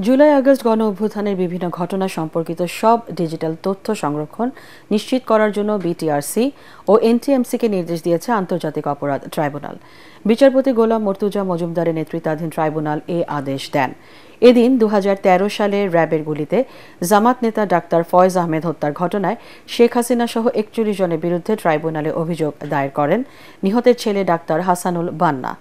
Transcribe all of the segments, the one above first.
July August গণ অভ্যুত্থানের বিভিন্ন ঘটনা সম্পর্কিত সব ডিজিটাল তথ্য সংরক্ষণ নিশ্চিত করার জন্য বিটিআরসি ও এনটিএমসিকে নির্দেশ দিয়েছে আন্তর্জাতিক অপরাধ ট্রাইব্যুনাল। বিচারপতি গোলাম মর্তুজা মজুমদারের নেতৃত্বাধীন ট্রাইব্যুনাল এ আদেশ দেন। এদিন 2013 সালে র্যাবের গুলিতে জামাত নেতা ডাক্তার ফয়েজ আহমেদ হত্যার ঘটনায় শেখ হাসিনা সহ 41 জনের বিরুদ্ধে ট্রাইব্যুনালে অভিযোগ দায়ের করেন নিহতের ছেলে ডাক্তার হাসানুল বান্না।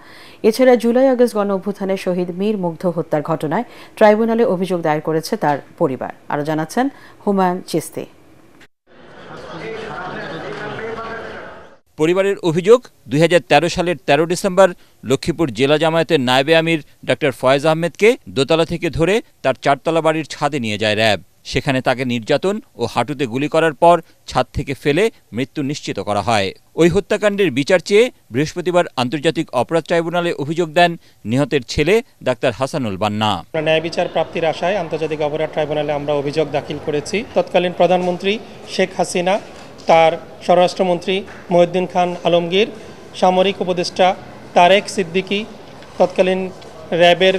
এছাড়া জুলাই আগস্ট গণ অভ্যুত্থানে শহীদ মীর মুগ্ধ হত্যার ঘটনায় ট্রাইব্যুনালে অভিযোগ দায়ের করেছে তার পরিবার। আরও জানাচ্ছেন হুমায়ুন চিস্তি। পরিবারের অভিযোগ, 2013 সালের 13 ডিসেম্বর লক্ষ্মীপুর জেলা জামায়াতের নায়েবে আমির ডাক্তার ফয়েজ আহমেদকে দোতলা থেকে ধরে তার 4তলা বাড়ির ছাদে নিয়ে যায় র্যাব। সেখানে তাকে নির্যাতন ও হাঁটুতে গুলি করার পর ছাদ থেকে ফেলে মৃত্যু নিশ্চিত করা হয়। ওই হত্যাকাণ্ডের বিচার চেয়ে বৃহস্পতিবার আন্তর্জাতিক অপরাধ ট্রাইব্যুনালে অভিযোগ দেন নিহতের ছেলে ডাক্তার হাসানুল বান্না। ন্যায় বিচার প্রাপ্তির আশায় আন্তর্জাতিক অপরাধ ট্রাইব্যুনালে আমরা অভিযোগ দাখিল করেছি। তৎকালীন প্রধানমন্ত্রী শেখ হাসিনা, তার স্বরাষ্ট্রমন্ত্রী মহিউদ্দিন খান আলমগীর, সামরিক উপদেষ্টা তারেক সিদ্দিকী, তৎকালীন র্যাবের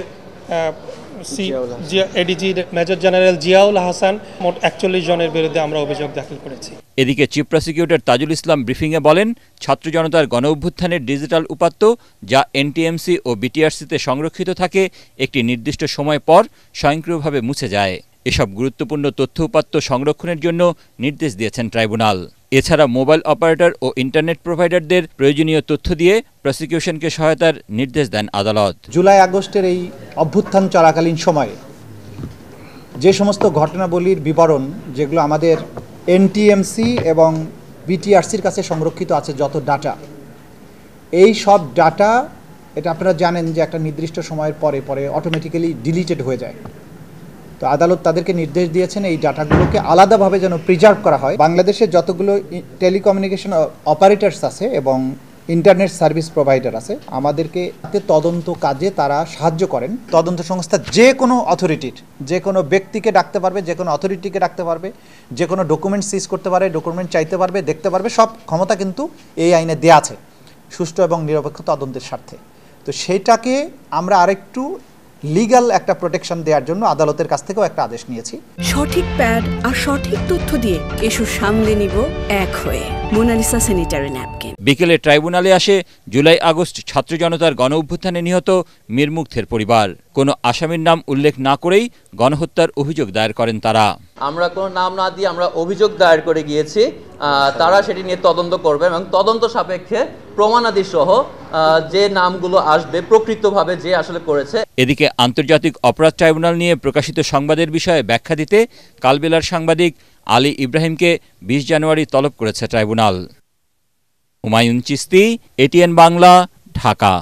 ADG major general Ziaul Hasan, মোট 41 জনের বিরুদ্ধে আমরা অভিযোগ দাখিল করেছি। এদিকে চিফ প্রসিকিউটর তাজুল ইসলাম ব্রিফিংয়ে বলেন, ছাত্র জনতার গণ অভ্যুত্থানের ডিজিটাল উপাত্ত যা এনটিএমসি ও বিটিআরসিতে সংরক্ষিত থাকে একটি নির্দিষ্ট সময় পর স্বয়ংক্রিয়ভাবে মুছে যায়। এসব গুরুত্বপূর্ণ তথ্য উপাত্ত সংরক্ষণের জন্য নির্দেশ দিয়েছেন ট্রাইব্যুনাল। এছাড়া মোবাইল অপারেটর ও ইন্টারনেট প্রোভাইডারদের প্রয়োজনীয় তথ্য দিয়ে প্রসিকিউশনকে সহায়তার নির্দেশ দেন আদালত। জুলাই আগস্টের এই অভ্যুত্থান চলাকালীন সময়ে যে সমস্ত ঘটনাবলীর বিবরণ যেগুলো আমাদের এনটিএমসি এবং বিটিআরসির কাছে সংরক্ষিত আছে, যত ডাটা, এই সব ডাটা, এটা আপনারা জানেন যে একটা নির্দিষ্ট সময়ের পরে পরে অটোমেটিক্যালি ডিলিটেড হয়ে যায়। তো আদালত তাদেরকে নির্দেশ দিয়েছেন এই ডাটাগুলোকে আলাদাভাবে যেন প্রিজার্ভ করা হয়। বাংলাদেশের যতগুলো টেলিকমিউনিকেশন অপারেটরস আছে এবং ইন্টারনেট সার্ভিস প্রোভাইডার আছে, আমাদেরকে তদন্ত কাজে তারা সাহায্য করেন। তদন্ত সংস্থা যে কোনো অথরিটির, যে কোনো ব্যক্তিকে ডাকতে পারবে, যে কোনো অথরিটিকে ডাকতে পারবে, যে কোনো ডকুমেন্ট সিজ করতে পারে, ডকুমেন্ট চাইতে পারবে, দেখতে পারবে, সব ক্ষমতা কিন্তু এই আইনে দেয়া আছে সুষ্ঠু এবং নিরপেক্ষ তদন্তের স্বার্থে। তো সেইটাকে আমরা আরেকটু লিগ্যাল একটা প্রোটেকশন দেওয়ার জন্য আদালতের কাছ থেকেও একটা আদেশ নিয়েছি। সঠিক প্যাড আর সঠিক তথ্য দিয়ে এসব সামলে নিব এক হয়ে। Monalisa sanitary napkin. বিকেলে ট্রাইব্যুনালে আসে জুলাই আগস্ট ছাত্র জনতার গণ অভ্যুত্থানে নিহত মীর মুগ্ধের পরিবার। কোনো আসামির নাম উল্লেখ না করেই গণহত্যার অভিযোগ দায়ের করেন তারা। আমরা কোনো নাম না দিয়ে আমরা অভিযোগ দায়ের করে গিয়েছি। তারা সেটি নিয়ে তদন্ত করবে এবং তদন্ত সাপেক্ষে প্রমাণাদি সহ যে নামগুলো আসবে প্রকৃতভাবে যে আসলে করেছে। এদিকে আন্তর্জাতিক অপরাধ ট্রাইব্যুনাল নিয়ে প্রকাশিত সংবাদের বিষয়ে ব্যাখ্যা দিতে কালবেলার সাংবাদিক আলী ইব্রাহিমকে 20 জানুয়ারি তলব করেছে ট্রাইব্যুনাল। হুমায়ুন চিস্তি, এটিএন বাংলা, ঢাকা।